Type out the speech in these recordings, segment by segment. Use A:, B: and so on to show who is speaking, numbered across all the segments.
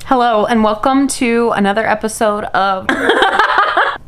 A: Hello and welcome to another episode of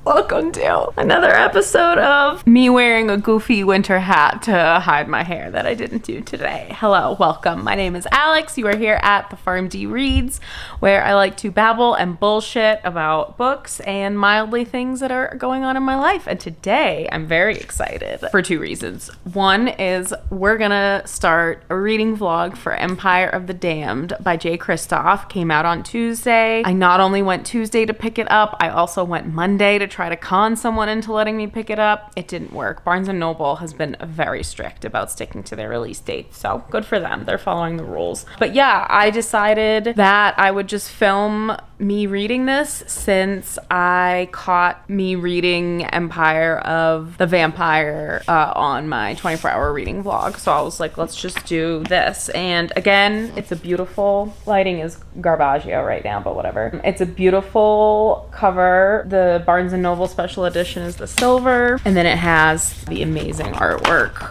A: welcome to another episode of me wearing a goofy winter hat to hide my hair that I didn't do today. Hello, welcome. My name is Alex. You are here at the PharmD Reads, where I like to babble and bullshit about books and mildly things that are going on in my life. And today I'm very excited for two reasons. One is we're gonna start a reading vlog for Empire of the Damned by J. Kristoff. Came out on Tuesday. I not only went Tuesday to pick it up, I also went Monday to try to con someone into letting me pick it up. It didn't work. Barnes & Noble has been very strict about sticking to their release date, so good for them. They're following the rules. But yeah, I decided that I would just film me reading this since I caught me reading Empire of the Vampire on my 24-hour reading vlog. So I was like, let's just do this. And again, it's a beautiful, lighting is garbaggio right now, but whatever. It's a beautiful cover. The Barnes & Noble special edition is the silver, and then it has the amazing artwork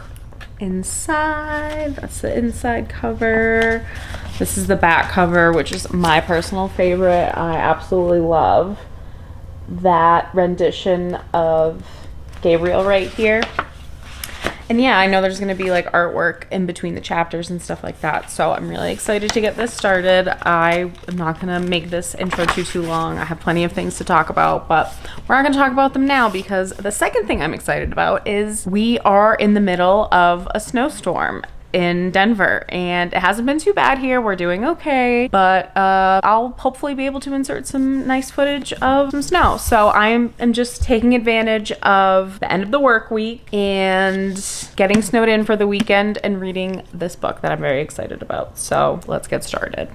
A: inside. That's the inside cover. This is the back cover, which is my personal favorite. I absolutely love that rendition of Gabriel right here. And yeah, I know there's gonna be like artwork in between the chapters and stuff like that, so I'm really excited to get this started. I am not gonna make this intro too long. I have plenty of things to talk about, but we're not gonna talk about them now because the second thing I'm excited about is we are in the middle of a snowstorm in Denver, and it hasn't been too bad here. We're doing okay, but I'll hopefully be able to insert some nice footage of some snow. So I am just taking advantage of the end of the work week and getting snowed in for the weekend and reading this book that I'm very excited about. So let's get started.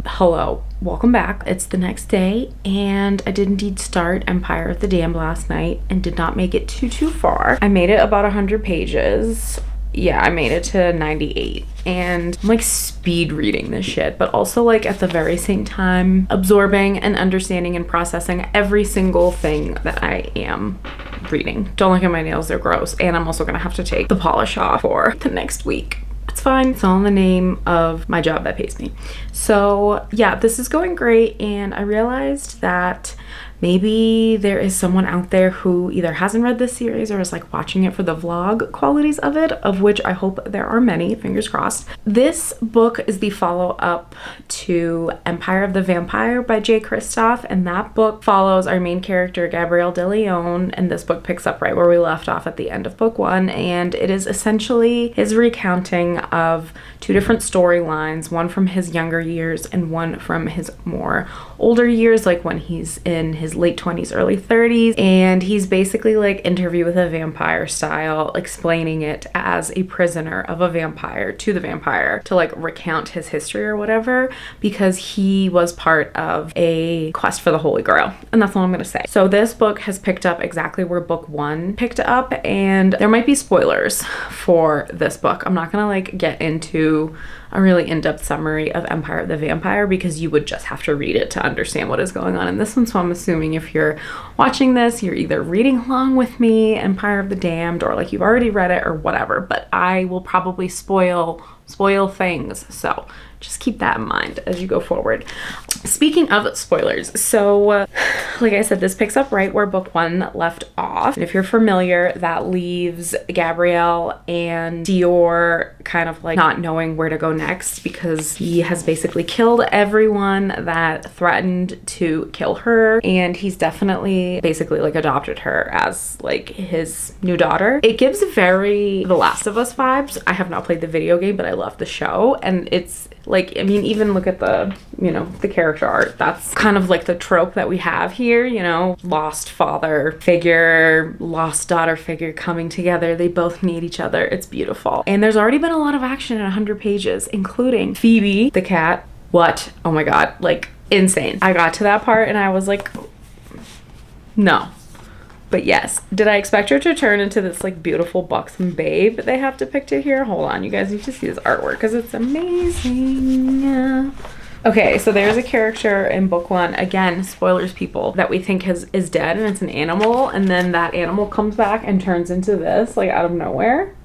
A: Hello, welcome back. It's the next day, and I did indeed start Empire of the Damned last night and did not make it too far. I made it about 100 pages. Yeah, I made it to 98, and I'm like speed reading this shit, but also like at the very same time absorbing and understanding and processing every single thing that I am reading. Don't look at my nails, they're gross, and I'm also gonna have to take the polish off for the next week. It's fine. It's all in the name of my job that pays me. So yeah, this is going great, and I realized that maybe there is someone out there who either hasn't read this series or is like watching it for the vlog qualities of it, of which I hope there are many, fingers crossed. This book is the follow-up to Empire of the Vampire by J. Kristoff, and that book follows our main character, Gabriel de Leon, and this book picks up right where we left off at the end of book one, and it is essentially his recounting of two different storylines, one from his younger years and one from his more older years, like when he's in his late 20s, early 30s, and he's basically like Interview with a Vampire style, explaining it as a prisoner of a vampire to the vampire to like recount his history or whatever, because he was part of a quest for the Holy Grail, and that's all I'm gonna say. So this book has picked up exactly where book one picked up, and there might be spoilers for this book. I'm not gonna like get into a really in-depth summary of Empire of the Vampire because you would just have to read it to understand what is going on in this one. So I'm assuming if you're watching this, you're either reading along with me, Empire of the Damned, or like you've already read it or whatever, but I will probably spoil things. So just keep that in mind as you go forward. Speaking of spoilers, so like I said, this picks up right where book 1 left off. And if you're familiar, that leaves Gabrielle and Dior kind of like not knowing where to go next, because he has basically killed everyone that threatened to kill her, and he's definitely basically like adopted her as like his new daughter. It gives very The Last of Us vibes. I have not played the video game, but I love the show, and it's like, I mean, even look at the, you know, the character art. That's kind of like the trope that we have here, you know, lost father figure, lost daughter figure coming together. They both need each other. It's beautiful. And there's already been a lot of action in 100 pages, including Phoebe, the cat. What? Oh my God, like insane. I got to that part and I was like, no. But yes, did I expect her to turn into this like beautiful buxom babe they have depicted here? Hold on, you guys need to see this artwork because it's amazing. Okay, so there's a character in book 1, again, spoilers people, that we think is dead, and it's an animal, and then that animal comes back and turns into this, like out of nowhere.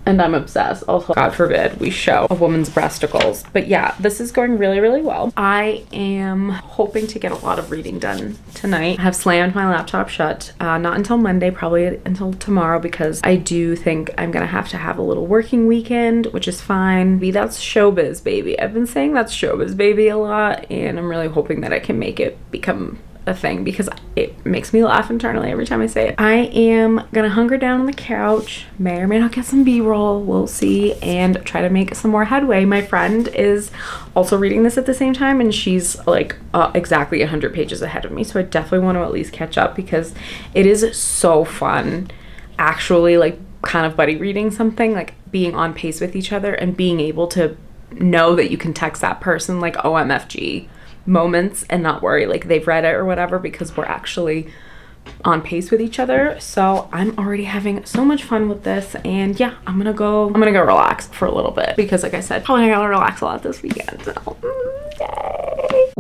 A: And I'm obsessed. Also, God forbid we show a woman's breasticles. But yeah, this is going really, really well. I am hoping to get a lot of reading done tonight. I have slammed my laptop shut. Not until Monday, probably until tomorrow, because I do think I'm gonna have to have a little working weekend, which is fine. That's showbiz, baby. I've been saying that's showbiz, baby, a lot, and I'm really hoping that I can make it become a thing, because it makes me laugh internally every time I say it. I am gonna hunker down on the couch, may or may not get some b-roll, we'll see, and try to make some more headway. My friend is also reading this at the same time, and she's like exactly 100 pages ahead of me, so I definitely want to at least catch up, because it is so fun actually like kind of buddy reading something, like being on pace with each other and being able to know that you can text that person like OMFG moments and not worry like they've read it or whatever, because we're actually on pace with each other. So I'm already having so much fun with this, and yeah, I'm gonna go relax for a little bit, because like I said, probably gonna relax a lot this weekend. So yay.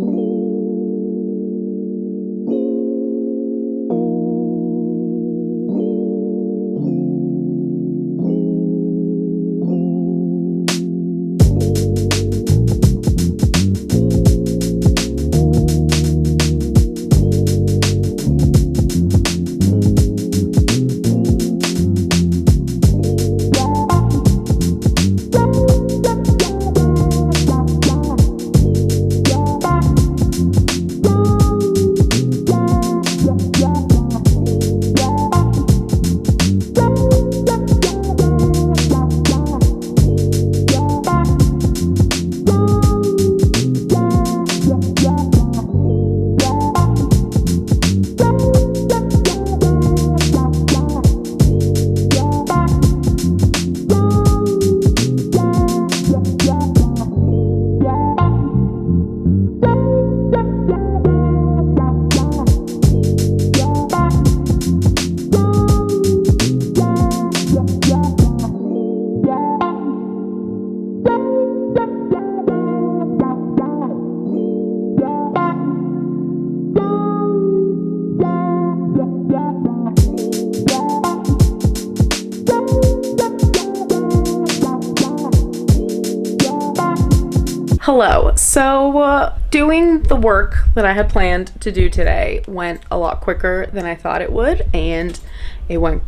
A: Hello. So doing the work that I had planned to do today went a lot quicker than I thought it would, and it went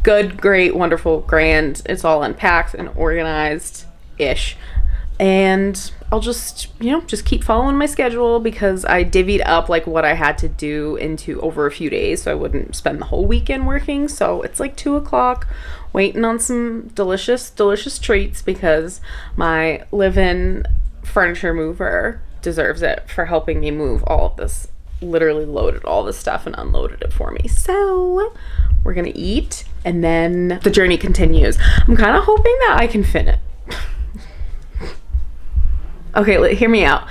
A: good, great, wonderful, grand. It's all unpacked and organized-ish. And I'll just, you know, just keep following my schedule, because I divvied up like what I had to do into over a few days, so I wouldn't spend the whole weekend working. So it's like 2 o'clock, waiting on some delicious treats, because my live-in furniture mover deserves it for helping me move all of this, literally loaded all this stuff and unloaded it for me. So we're gonna eat, and then the journey continues. I'm kind of hoping that I can finish. Okay, hear me out.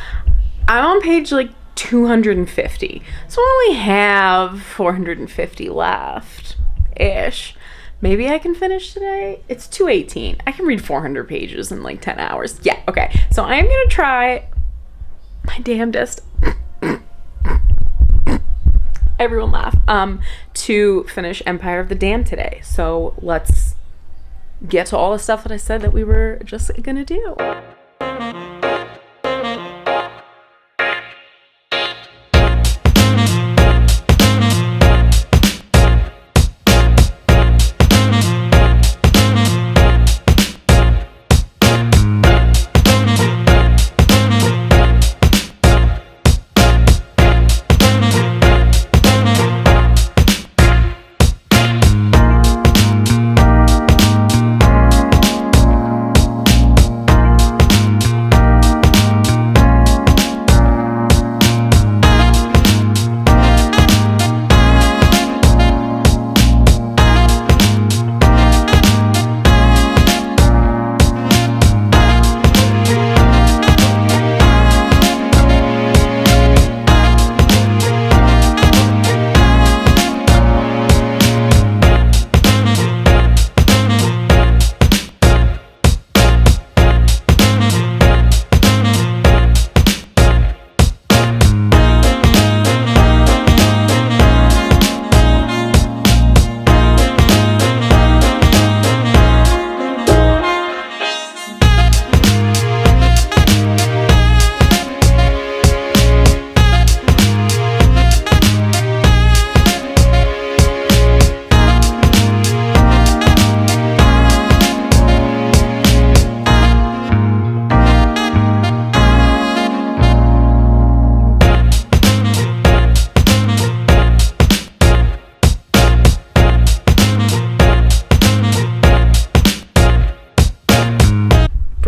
A: I'm on page like 250, so I only have 450 left ish. Maybe I can finish today. It's 2:18. I can read 400 pages in like 10 hours. Yeah, okay. So I'm gonna try my damnedest. Everyone laugh. To finish Empire of the Damned today. So let's get to all the stuff that I said that we were just gonna do.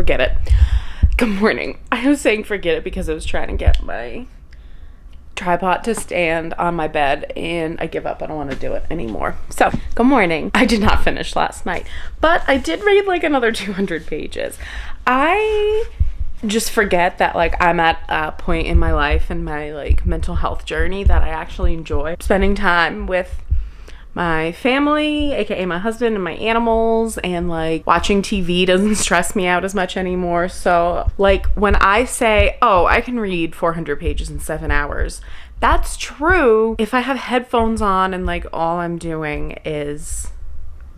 A: forget it. Good morning. I was saying forget it because I was trying to get my tripod to stand on my bed and I give up. I don't want to do it anymore. So, good morning. I did not finish last night, but I did read like another 200 pages. I just forget that like I'm at a point in my life and my like mental health journey that I actually enjoy spending time with my family, aka my husband and my animals, and like watching TV doesn't stress me out as much anymore. So like when I say, oh, I can read 400 pages in 7 hours, that's true if I have headphones on and like all I'm doing is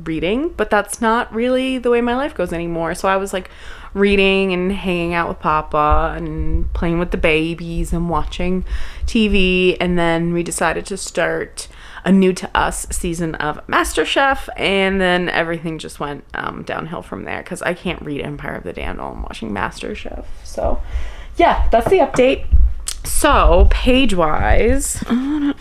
A: reading, but that's not really the way my life goes anymore. So I was like reading and hanging out with Papa and playing with the babies and watching TV, and then we decided to start a new to us season of MasterChef, and then everything just went downhill from there because I can't read Empire of the Damned while I'm watching MasterChef. So yeah, that's the update. So page wise, I'm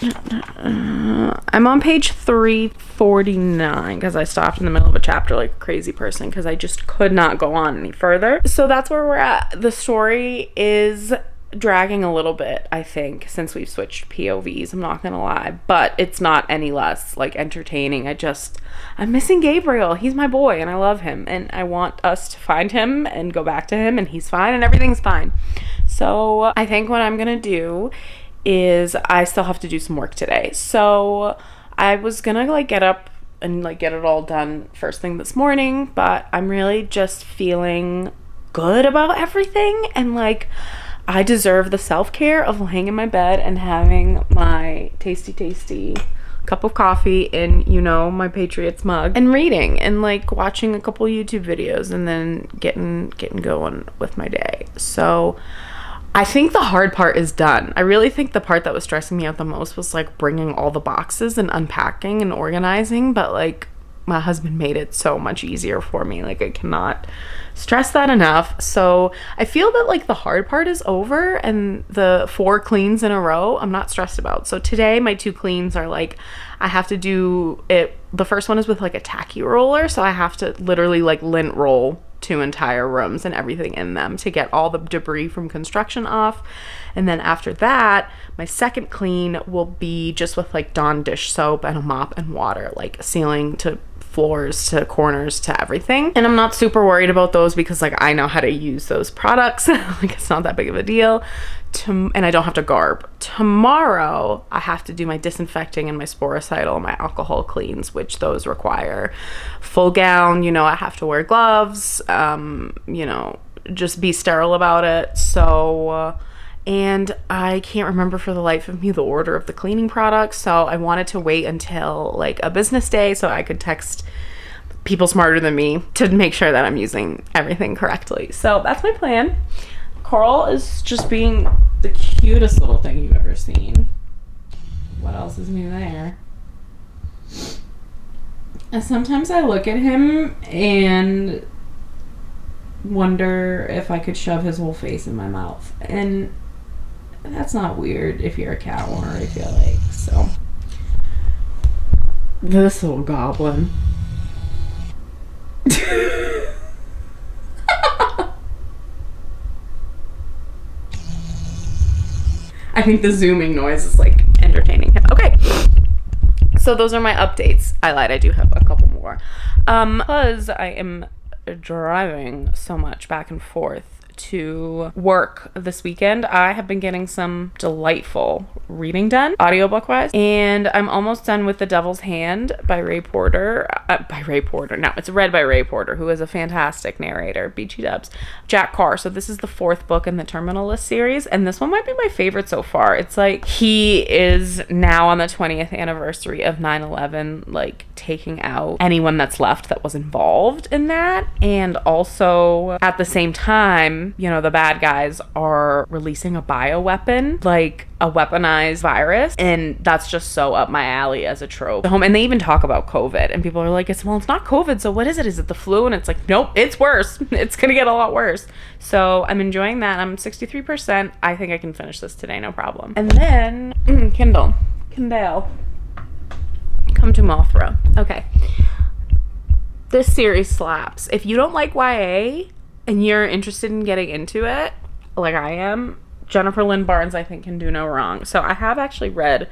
A: on page 349 because I stopped in the middle of a chapter like a crazy person because I just could not go on any further. So that's where we're at. The story is dragging a little bit, I think, since we've switched POVs, I'm not gonna lie, but it's not any less like entertaining. I'm missing Gabriel. He's my boy and I love him and I want us to find him and go back to him and he's fine and everything's fine. So I think what I'm gonna do is I still have to do some work today. So I was gonna like get up and like get it all done first thing this morning, but I'm really just feeling good about everything and like I deserve the self-care of laying in my bed and having my tasty cup of coffee in, you know, my Patriots mug and reading and like watching a couple YouTube videos and then getting going with my day. So I think the hard part is done. I really think the part that was stressing me out the most was like bringing all the boxes and unpacking and organizing, but like my husband made it so much easier for me. Like I cannot stress that enough. So I feel that like the hard part is over and the 4 cleans in a row I'm not stressed about. So today my 2 cleans are like I have to do it. The first one is with like a tacky roller, so I have to literally like lint roll 2 entire rooms and everything in them to get all the debris from construction off. And then after that, my second clean will be just with like Dawn dish soap and a mop and water, like ceiling to floors to corners to everything. And I'm not super worried about those because like I know how to use those products. Like it's not that big of a deal. And I don't have to garb. Tomorrow I have to do my disinfecting and my sporicidal and my alcohol cleans, which those require full gown. You know, I have to wear gloves, you know, just be sterile about it. So and I can't remember for the life of me the order of the cleaning products, so I wanted to wait until like a business day so I could text people smarter than me to make sure that I'm using everything correctly. So that's my plan. Coral is just being the cutest little thing you've ever seen. What else is new there? And sometimes I look at him and wonder if I could shove his whole face in my mouth, and that's not weird if you're a cat owner, I feel like. So this little goblin. I think the zooming noise is like entertaining him. Okay, so those are my updates. I lied, I do have a couple more. Because I am driving so much back and forth to work this weekend, I have been getting some delightful reading done, audiobook wise, and I'm almost done with The Devil's Hand by Ray Porter. No, it's read by Ray Porter, who is a fantastic narrator. BT Dubs. Jack Carr. So this is the 4th book in the Terminal List series, and this one might be my favorite so far. It's like he is now on the 20th anniversary of 9/11, like taking out anyone that's left that was involved in that, and also at the same time, you know, the bad guys are releasing a bioweapon, like a weaponized virus, and that's just so up my alley as a trope. And they even talk about COVID, and people are like, it's not COVID, so what is it? Is it the flu? And it's like, nope, it's worse. It's gonna get a lot worse. So I'm enjoying that. I'm 63%. I think I can finish this today, no problem. And then Kindle, come to Mothra. Okay, this series slaps. If you don't like YA, and you're interested in getting into it, like I am, Jennifer Lynn Barnes, I think, can do no wrong. So I have actually read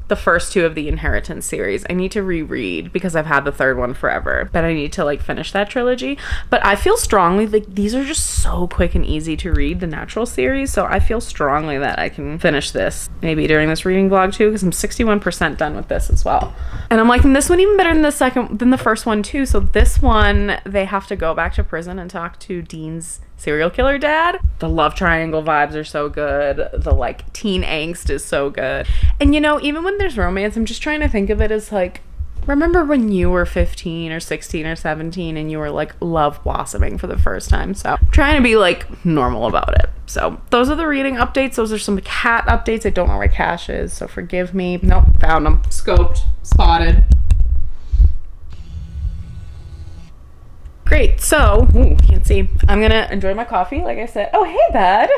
A: the first two of the Inheritance series. I need to reread because I've had the third one forever, but I need to like finish that trilogy. But I feel strongly like these are just so quick and easy to read, the Natural series. So I feel strongly that I can finish this maybe during this reading vlog too, because I'm 61% done with this as well. And I'm liking this one even better than the first one too. So this one, they have to go back to prison and talk to Dean's serial killer dad. The love triangle vibes are so good. The like teen angst is so good. And you know, even when there's romance, I'm just trying to think of it as like, remember when you were 15 or 16 or 17 and you were like love blossoming for the first time? So I'm trying to be like normal about it. So those are the reading updates. Those are some cat updates. I don't know where Cash is, so forgive me. Nope, found him. Scoped, spotted. Great, so, ooh, can't see. I'm gonna enjoy my coffee, like I said. Oh, hey, bud.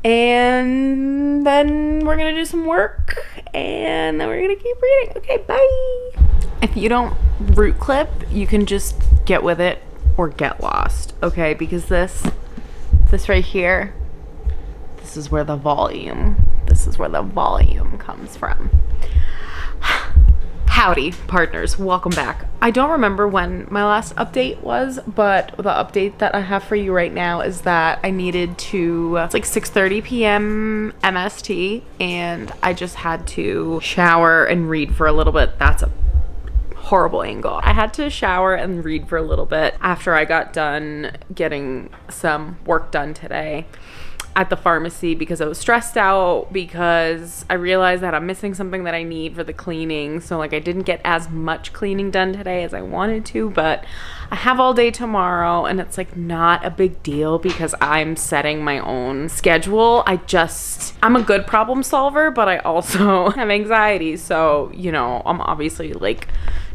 A: And then we're gonna do some work, and then we're gonna keep reading. Okay, bye. If you don't root clip, you can just get with it or get lost, okay? Because this right here, this is where the volume comes from. Howdy, partners, welcome back. I don't remember when my last update was, but the update that I have for you right now is that I needed to, it's like 6:30 p.m. MST, and I just had to shower and read for a little bit. That's a horrible angle. I had to shower and read for a little bit after I got done getting some work done today at the pharmacy because I was stressed out because I realized that I'm missing something that I need for the cleaning. So like I didn't get as much cleaning done today as I wanted to, but I have all day tomorrow, and it's like not a big deal because I'm setting my own schedule. I'm a good problem solver, but I also have anxiety. So, you know, I'm obviously like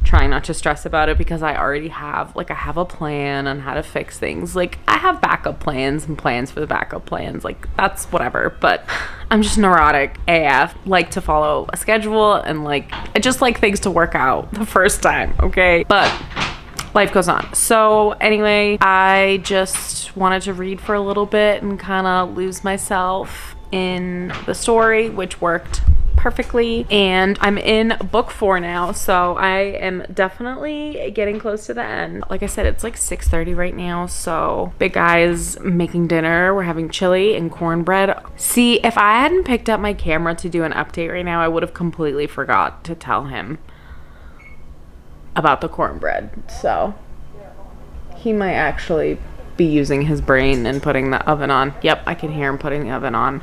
A: trying not to stress about it because I already have, like, I have a plan on how to fix things. Like, I have backup plans and plans for the backup plans. Like, that's whatever. But I'm just neurotic AF. Like to follow a schedule, and like, I just like things to work out the first time, okay? But life goes on. So anyway, I just wanted to read for a little bit and kind of lose myself in the story, which worked perfectly. And I'm in book 4 now, so I am definitely getting close to the end. Like I said, it's like 6:30 right now, so big guy's making dinner. We're having chili and cornbread. See, if I hadn't picked up my camera to do an update right now, I would have completely forgot to tell him about the cornbread. So he might actually be using his brain and putting the oven on. Yep, I can hear him putting the oven on.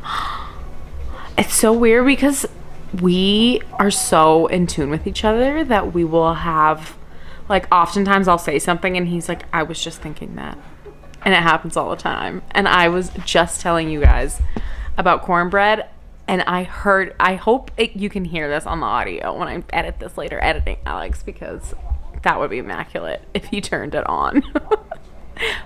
A: It's so weird because we are so in tune with each other that we will have, like, oftentimes I'll say something and he's like, I was just thinking that. And it happens all the time. And I was just telling you guys about cornbread, and I hope you can hear this on the audio when I edit this later, editing Alex, because that would be immaculate if he turned it on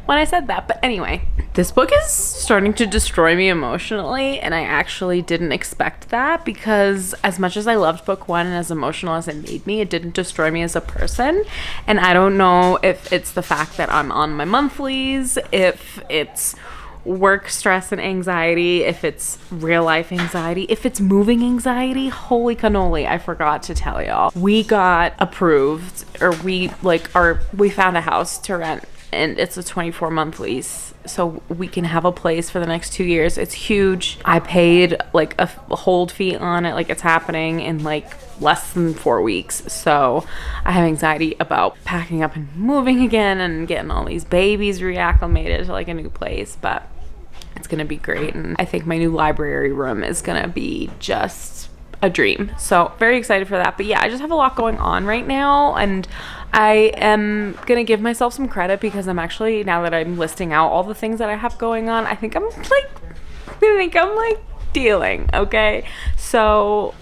A: when I said that. But anyway, this book is starting to destroy me emotionally, and I actually didn't expect that, because as much as I loved book 1 and as emotional as it made me, it didn't destroy me as a person. And I don't know if it's the fact that I'm on my monthlies, if it's work stress and anxiety, if it's real life anxiety, if it's moving anxiety. Holy cannoli, I forgot to tell y'all. We got approved, or we found a house to rent, and it's a 24-month lease, so we can have a place for the next 2 years. It's huge. I paid like a hold fee on it, like it's happening in like less than 4 weeks. So I have anxiety about packing up and moving again and getting all these babies reacclimated to like a new place, but it's gonna be great. And I think my new library room is gonna be just a dream. So very excited for that. But yeah, I just have a lot going on right now, and I am gonna give myself some credit because I'm actually, now that I'm listing out all the things that I have going on, I think I'm dealing, okay? So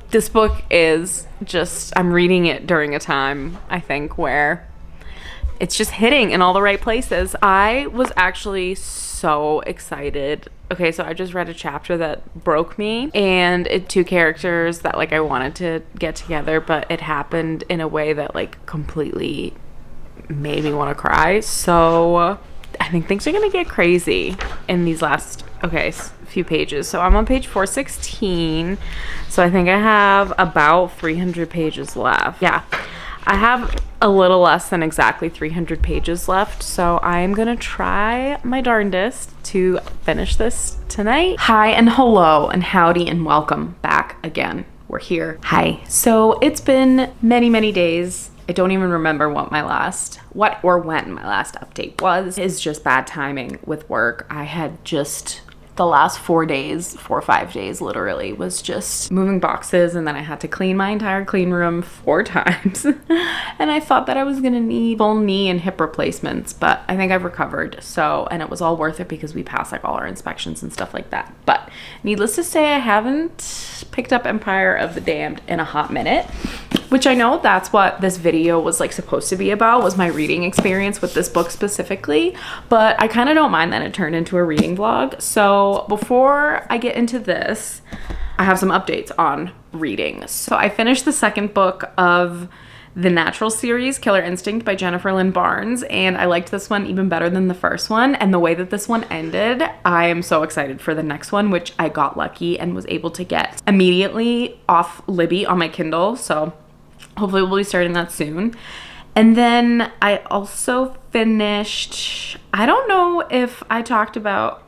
A: this book is just, I'm reading it during a time, I think, where it's just hitting in all the right places. I was actually so excited. Okay, so I just read a chapter that broke me, and it 2 characters that like I wanted to get together, but it happened in a way that like completely made me want to cry. So I think things are gonna get crazy in these last few pages. So I'm on page 416, so I think I have about 300 pages left. Yeah, I have a little less than exactly 300 pages left, so I'm gonna try my darndest to finish this tonight. Hi and hello and howdy and welcome back again. We're here. Hi. So it's been many days. I don't even remember when my last update was. It's just bad timing with work. I had just the last 4 or 5 days literally was just moving boxes, and then I had to clean my entire clean room 4 times. And I thought that I was gonna need full knee and hip replacements, but I think I've recovered. So, and it was all worth it because we passed like all our inspections and stuff like that. But needless to say, I haven't picked up Empire of the Damned in a hot minute, which I know that's what this video was like supposed to be about, was my reading experience with this book specifically, but I kind of don't mind that it turned into a reading vlog. So before I get into this, I have some updates on reading. So I finished the second book of the Natural series, Killer Instinct by Jennifer Lynn Barnes, and I liked this one even better than the first one. And the way that this one ended, I am so excited for the next one, which I got lucky and was able to get immediately off Libby on my Kindle. So hopefully we'll be starting that soon. And then I also finished, I don't know if I talked about,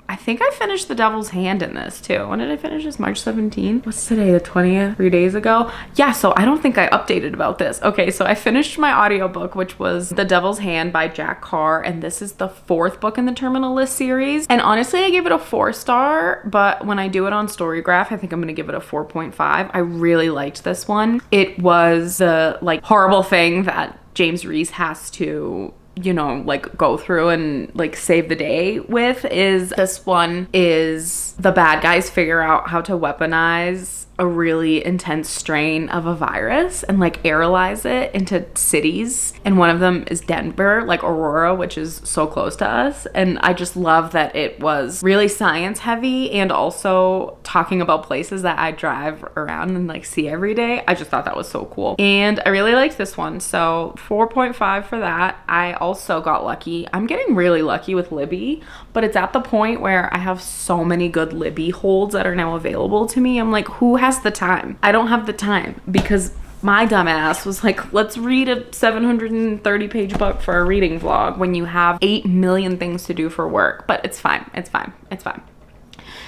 A: I think I finished The Devil's Hand in this too. When did I finish this? March 17th? What's today, the 20th? 3 days ago? Yeah, so I don't think I updated about this. Okay, so I finished my audiobook, which was The Devil's Hand by Jack Carr, and this is the 4th book in the Terminal List series. And honestly, I gave it a 4-star, but when I do it on Storygraph, I think I'm gonna give it a 4.5. I really liked this one. It was the like horrible thing that James Reese has to, you know, like go through and like save the day with. Is this one is the bad guys figure out how to weaponize a really intense strain of a virus and like aerialize it into cities, and one of them is Denver, like Aurora, which is so close to us. And I just love that it was really science heavy and also talking about places that I drive around and like see every day. I just thought that was so cool, and I really liked this one, so 4.5 for that. I also got lucky. I'm getting really lucky with Libby, but it's at the point where I have so many good Libby holds that are now available to me. I'm like, who has the time? I don't have the time, because my dumbass was like, let's read a 730 page book for a reading vlog when you have 8 million things to do for work. But it's fine. It's fine. It's fine.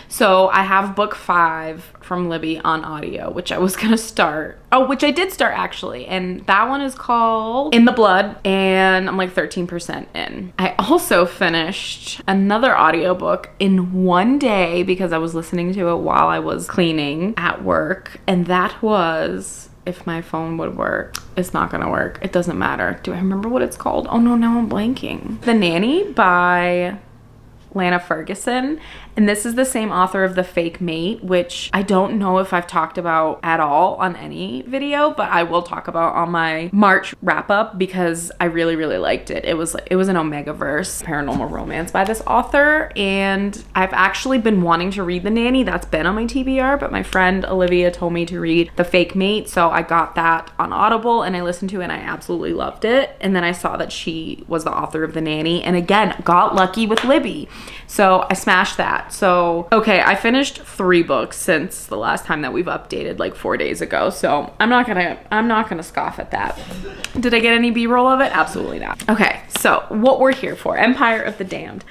A: So I have book 5 from Libby on audio, which I was gonna start. Oh, which I did start actually. And that one is called In the Blood, and I'm like 13% in. I also finished another audiobook in one day because I was listening to it while I was cleaning at work. And that was, if my phone would work, it's not gonna work. It doesn't matter. Do I remember what it's called? Oh no, now I'm blanking. The Nanny by Lana Ferguson. And this is the same author of The Fake Mate, which I don't know if I've talked about at all on any video, but I will talk about on my March wrap up because I really liked it. It was an Omegaverse paranormal romance by this author, and I've actually been wanting to read The Nanny. That's been on my TBR, but my friend Olivia told me to read The Fake Mate, so I got that on Audible and I listened to it and I absolutely loved it. And then I saw that she was the author of The Nanny, and again, got lucky with Libby. So I smashed that. So, okay, I finished 3 books since the last time that we've updated, like 4 days ago. So I'm not gonna scoff at that. Did I get any B-roll of it? Absolutely not. Okay, so what we're here for, Empire of the Damned.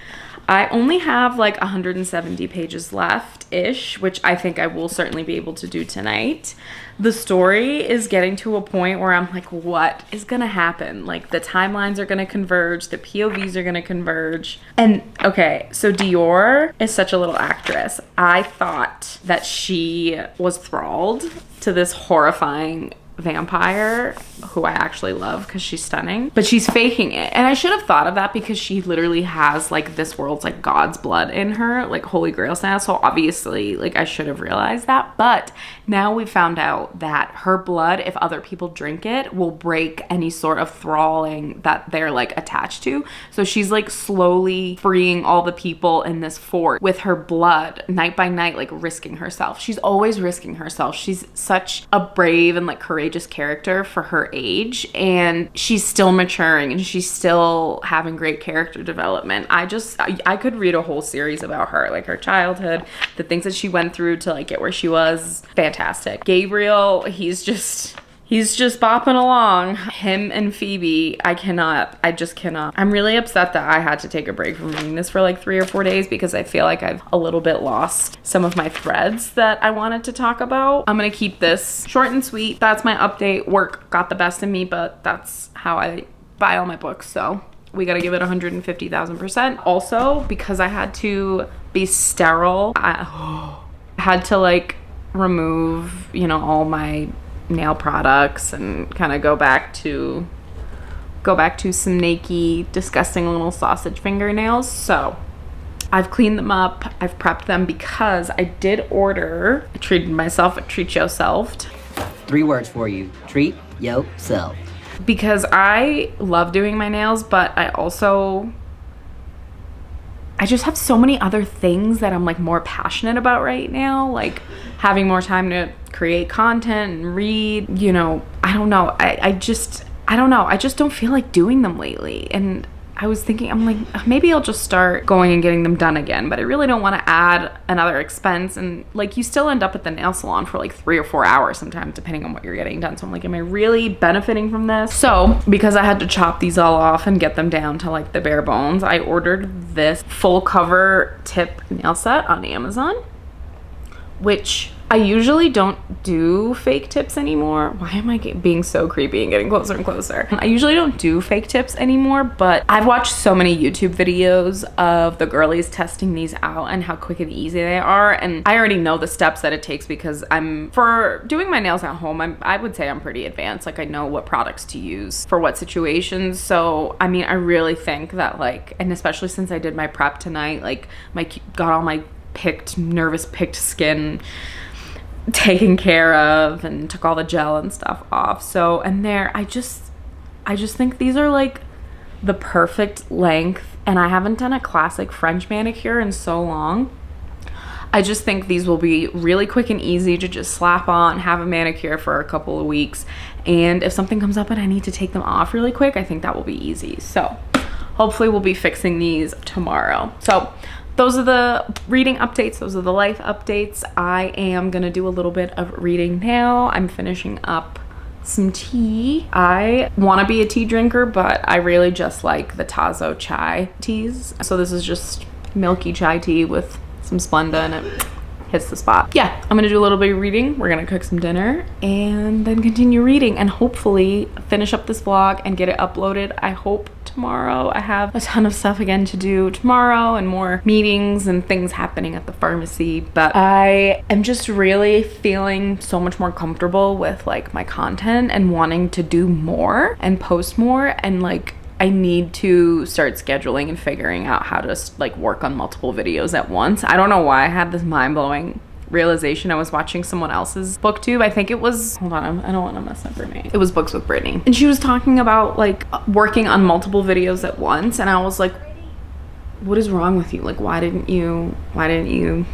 A: I only have like 170 pages left-ish, which I think I will certainly be able to do tonight. The story is getting to a point where I'm like, what is gonna happen? Like, the timelines are gonna converge, the POVs are gonna converge. And okay, so Dior is such a little actress. I thought that she was thralled to this horrifying vampire who I actually love because she's stunning, but she's faking it. And I should have thought of that because she literally has like this world's like God's blood in her, like Holy Grail style. So obviously like I should have realized that, but now we found out that her blood, if other people drink it, will break any sort of thralling that they're like attached to. So she's like slowly freeing all the people in this fort with her blood night by night, like risking herself. She's always risking herself. She's such a brave and like courageous outrageous character for her age, and she's still maturing and she's still having great character development. I could read a whole series about her, like her childhood, the things that she went through to like get where she was. Fantastic. Gabriel, he's just bopping along. Him and Phoebe, I just cannot. I'm really upset that I had to take a break from reading this for like 3 or 4 days because I feel like I've a little bit lost some of my threads that I wanted to talk about. I'm gonna keep this short and sweet. That's my update. Work got the best of me, but that's how I buy all my books, so we gotta give it 150,000%. Also, because I had to be sterile, I had to like remove, you know, all my nail products and kind of go back to some naked, disgusting little sausage fingernails. So I've cleaned them up, I've prepped them because I did order, I treated myself a treat yourself.
B: 3 words for you: treat yourself.
A: Because I love doing my nails, but I just have so many other things that I'm like more passionate about right now, like having more time to create content and read, you know. I don't know. I just don't feel like doing them lately. And I was thinking, I'm like, maybe I'll just start going and getting them done again, but I really don't want to add another expense. And like, you still end up at the nail salon for like 3 or 4 hours sometimes, depending on what you're getting done. So I'm like, am I really benefiting from this? So because I had to chop these all off and get them down to like the bare bones, I ordered this full cover tip nail set on Amazon, which I usually don't do fake tips anymore. Why am I being so creepy and getting closer and closer? I usually don't do fake tips anymore, but I've watched so many YouTube videos of the girlies testing these out and how quick and easy they are. And I already know the steps that it takes because for doing my nails at home, I would say I'm pretty advanced. Like, I know what products to use for what situations. So, I mean, I really think that like, and especially since I did my prep tonight, like got all my nervous picked skin taken care of and took all the gel and stuff off. So, and I just think these are like the perfect length, and I haven't done a classic French manicure in so long. I just think these will be really quick and easy to just slap on, have a manicure for a couple of weeks, and if something comes up and I need to take them off really quick, I think that will be easy. So hopefully we'll be fixing these tomorrow. So those are the reading updates. Those are the life updates. I am gonna do a little bit of reading now. I'm finishing up some tea. I want to be a tea drinker, but I really just like the Tazo chai teas. So this is just milky chai tea with some Splenda, and it hits the spot. Yeah, I'm gonna do a little bit of reading. We're gonna cook some dinner and then continue reading and hopefully finish up this vlog and get it uploaded. I hope tomorrow. I have a ton of stuff again to do tomorrow and more meetings and things happening at the pharmacy, but I am just really feeling so much more comfortable with like my content and wanting to do more and post more, and like I need to start scheduling and figuring out how to like work on multiple videos at once. I don't know why I had this mind-blowing realization. I was watching someone else's booktube. I think it was, hold on, I don't want to mess up her name. It was Books with Brittany. And she was talking about like working on multiple videos at once. And I was like, what is wrong with you? Like, why didn't you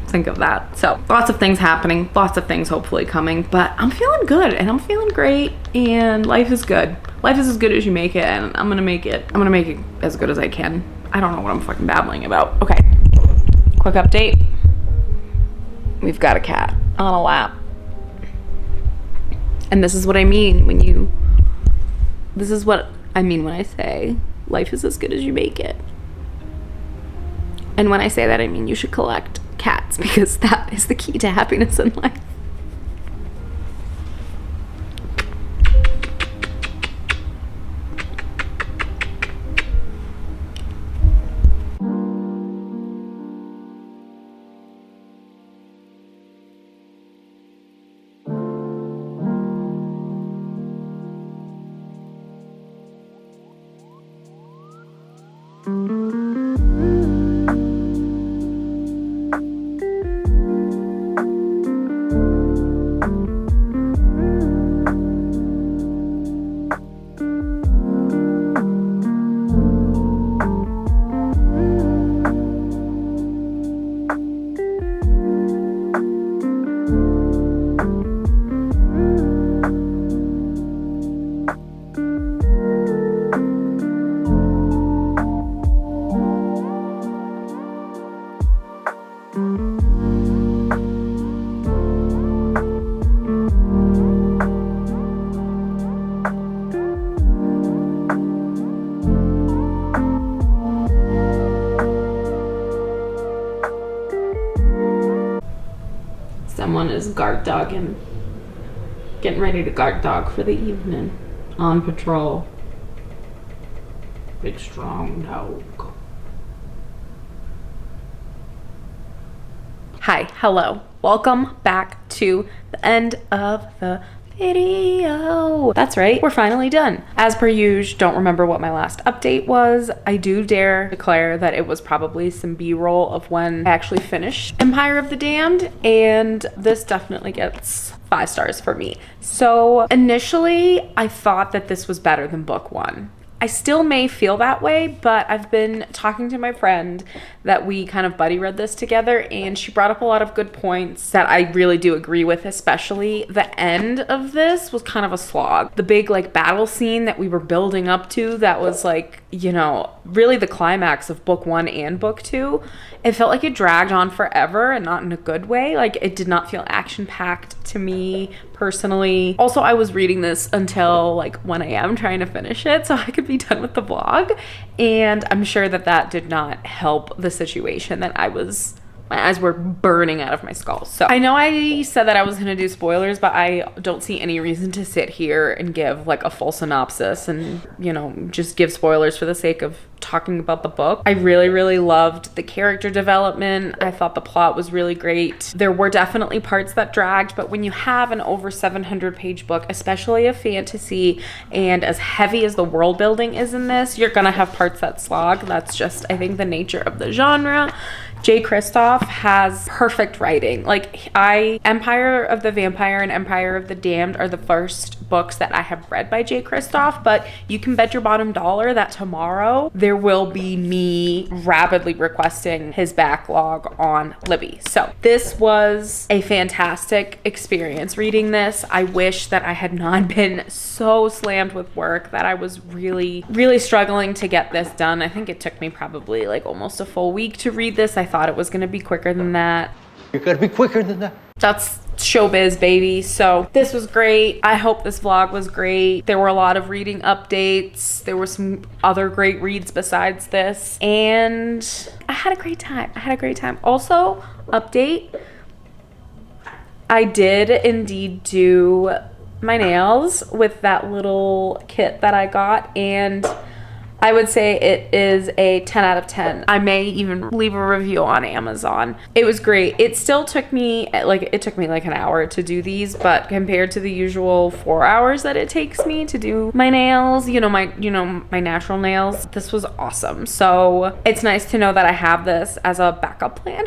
A: think of that? So lots of things happening, lots of things hopefully coming, but I'm feeling good and I'm feeling great, and life is good. Life is as good as you make it, and I'm gonna make it as good as I can. I don't know what I'm fucking babbling about. Okay, quick update. We've got a cat on a lap. And this is what I mean when I say life is as good as you make it. And when I say that, I mean you should collect cats, because that is the key to happiness in life. guard dog and getting ready to guard dog for the evening. On patrol. Big strong dog. Hi, hello. Welcome back to the end of the video. That's right, we're finally done. As per usual, don't remember what my last update was. I do dare declare that it was probably some B-roll of when I actually finished Empire of the Damned, and this definitely gets 5 stars for me. So initially, I thought that this was better than book 1. I still may feel that way, but I've been talking to my friend that we kind of buddy read this together, and she brought up a lot of good points that I really do agree with, especially the end of this was kind of a slog. The big like battle scene that we were building up to, that was like, you know, really the climax of book 1 and book 2. It felt like it dragged on forever, and not in a good way. Like, it did not feel action-packed to me personally. Also, I was reading this until like 1 a.m. trying to finish it so I could be done with the vlog, and I'm sure that that did not help the situation that my eyes were burning out of my skull. So I know I said that I was gonna do spoilers, but I don't see any reason to sit here and give like a full synopsis and, you know, just give spoilers for the sake of talking about the book. I really loved the character development. I thought the plot was really great. There were definitely parts that dragged, but when you have an over 700-page book, especially a fantasy, and as heavy as the world building is in this, you're gonna have parts that slog. That's just, I think, the nature of the genre. Jay Kristoff has perfect writing. Like, Empire of the Vampire and Empire of the Damned are the first books that I have read by Jay Kristoff, but you can bet your bottom dollar that tomorrow there will be me rapidly requesting his backlog on Libby. So this was a fantastic experience reading this. I wish that I had not been so slammed with work, that I was really struggling to get this done. I think it took me probably like almost a full week to read this. I thought it was going to be quicker than that.
C: You're gonna be quicker than that.
A: That's showbiz, baby. So this was great. I hope this vlog was great. There were a lot of reading updates. There were some other great reads besides this, and I had a great time. Also, update, I did indeed do my nails with that little kit that I got, and I would say it is a 10 out of 10. I may even leave a review on Amazon. It was great. It still took me like an hour to do these, but compared to the usual 4 hours that it takes me to do my nails, my natural nails, this was awesome. So it's nice to know that I have this as a backup plan.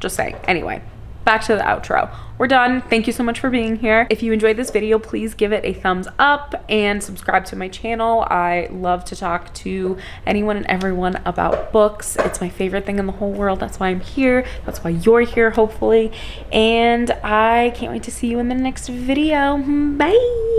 A: Just saying. Anyway, back to the outro. We're done. Thank you so much for being here. If you enjoyed this video, please give it a thumbs up and subscribe to my channel. I love to talk to anyone and everyone about books. It's my favorite thing in the whole world. That's why I'm here. That's why you're here, hopefully. And I can't wait to see you in the next video. Bye.